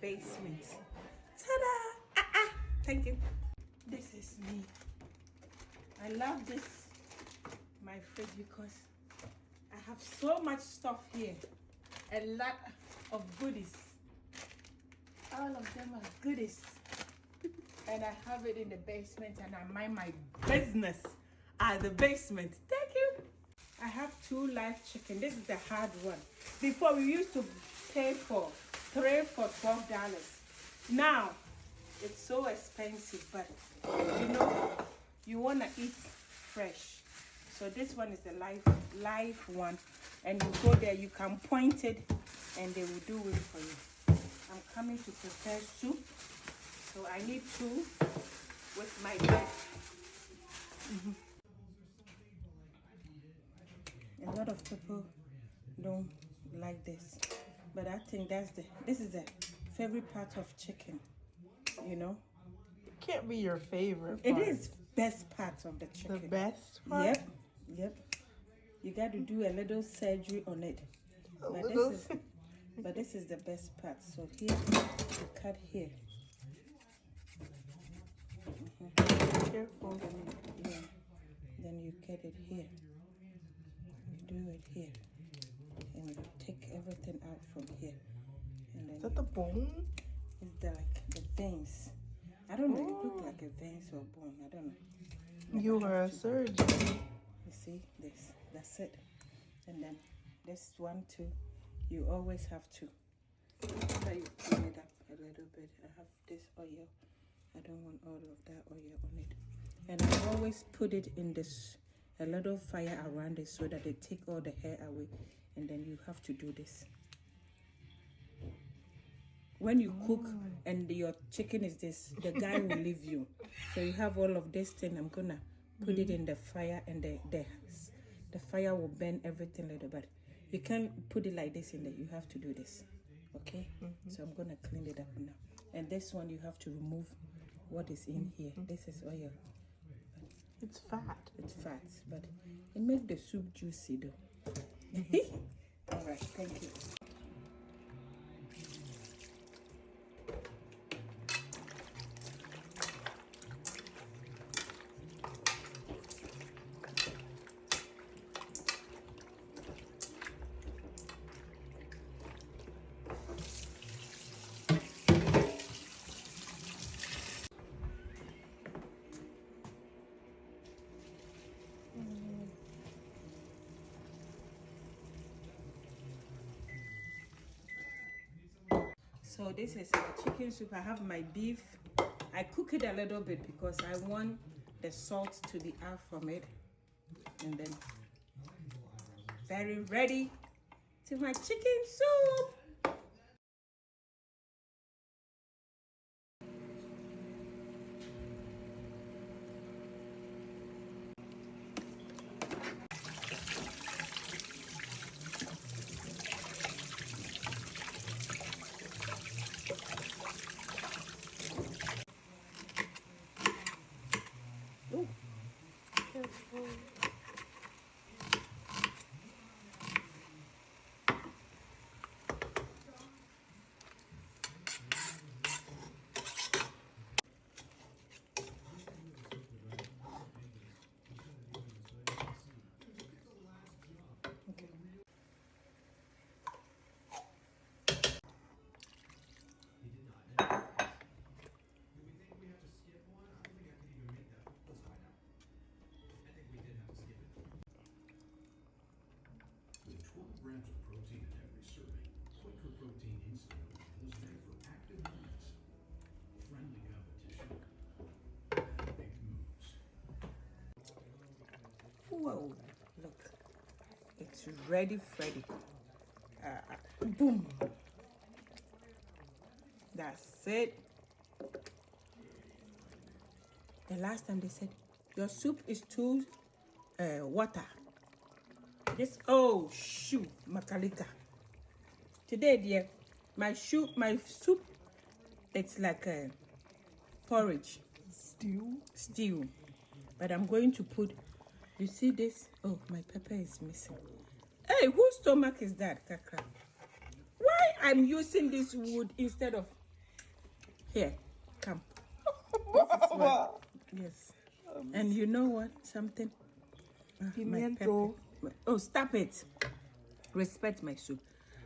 basement. Ta-da! Thank you. This is me. I love this, my fridge, because I have so much stuff here. A lot of goodies. All of them are goodies. And I have it in the basement, and I mind my business at the basement. Thank you. I have 2 live chicken. This is the hard one. Before we used to pay for 3 for $12. Now it's so expensive, but you know you want to eat fresh. So this one is the live one, and you go there, you can point it, and they will do it for you. I'm coming to prepare soup, so I need 2 with my bread. A lot of people don't like this, but I think this is the favorite part of chicken, you know. It can't be your favorite part. It is best part of the chicken. The best part? Yep. You got to do a little surgery on it. But this is the best part. So here, you cut here. Careful. Yeah. Then you cut it here. You do it here. And you take everything out from here. And then Is that the bone? it's the veins. I don't know. It looks like a veins or bone. I don't know. You are a surgeon. You see this? That's it. And then this one too. You always have to. So you clean it up a little bit. I have this oil. I don't want all of that oil on it. And I always put it in a little fire around it so that they take all the hair away. And then you have to do this. When you cook and your chicken is this, the guy will leave you. So you have all of this thing. I'm gonna put it in the fire, and the fire will burn everything a little bit. You can't put it like this in there. You have to do this. Okay? So I'm gonna clean it up now. And this one you have to remove what is in here. This is oil. It's fat. It's fat, but it makes the soup juicy though. All right, thank you. So this is a chicken soup. I have my beef. I cook it a little bit because I want the salt to be out from it. And then very ready to my chicken soup. Grams of protein in every serving. Quaker Protein Instant is made for active minutes. Friendly competition. And big moves. Whoa, look. It's ready, Freddy. Boom. That's it. The last time they said, your soup is too water. Oh shoot, Makalika. Today, dear, my soup, it's like a porridge. Stew. But I'm going to put, you see this? Oh, my pepper is missing. Hey, whose stomach is that, Kakra? Why I'm using this wood instead of Here, come. Yes. And you know what? Something. My Pimiento. pepper. Oh, stop it! Respect my soup.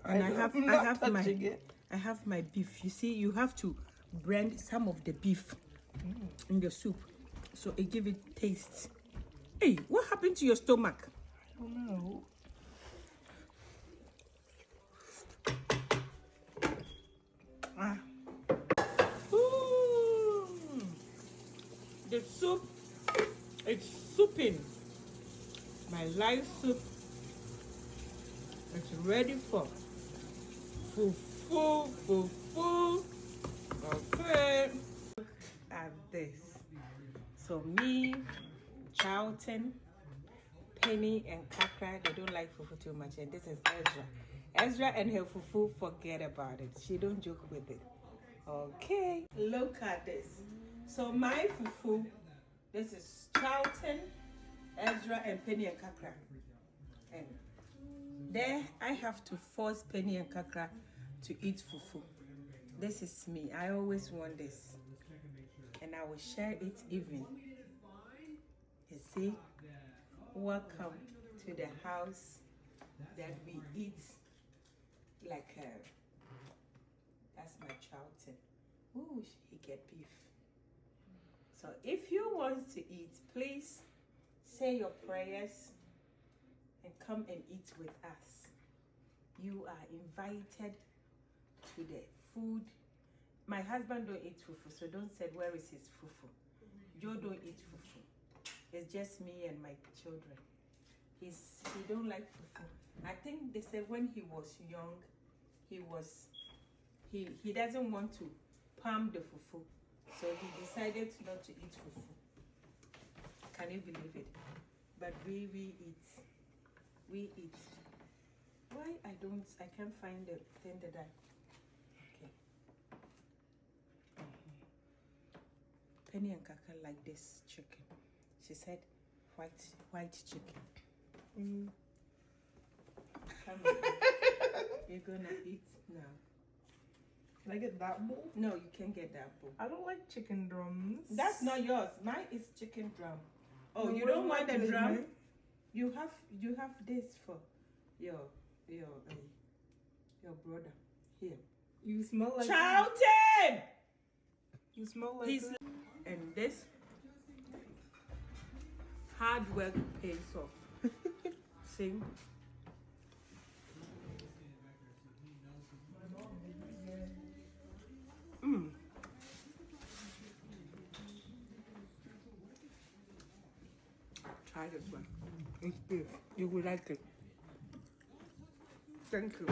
I And I know, have, I'm I not have touching my, it. I have my beef. You see, you have to blend some of the beef in the soup, so it give it taste. Hey, what happened to your stomach? I don't know. Ah. Ooh. The soup, it's souping. My live soup is ready for fufu, fufu. Okay. Look at this. So me, Charlton, Penny, and Kakra, they don't like fufu too much. And this is Ezra. Ezra and her fufu, forget about it. She don't joke with it. Okay. Look at this. So my fufu, this is Charlton, Ezra, and Penny and Kakra. And there I have to force Penny and Kakra to eat fufu. This is me. I always want this. And I will share it even. You see? Welcome to the house that we eat like that's my Charlton. Ooh, he get beef. So if you want to eat, please say your prayers and come and eat with us. You are invited to the food. My husband don't eat fufu, so don't say where is his fufu. Joe don't eat fufu. It's just me and my children. He don't like fufu. I think they said when he was young, he doesn't want to palm the fufu, so he decided not to eat fufu. Can you believe it? But we eat. Why I can't find the thing that I. Okay. Penny and Kaka like this chicken. She said white chicken. Come on. You're gonna eat now. Can I get that bowl? No, you can't get that bowl. I don't like chicken drums. That's not yours. Mine is chicken drum. Oh, No, you where's don't want mine? the Is drum? mine? You have this for your brother. Here. You smell like Charlton! You smell like He's and this hard work pays off. See? Try this one. It's beef. You will like it. Thank you.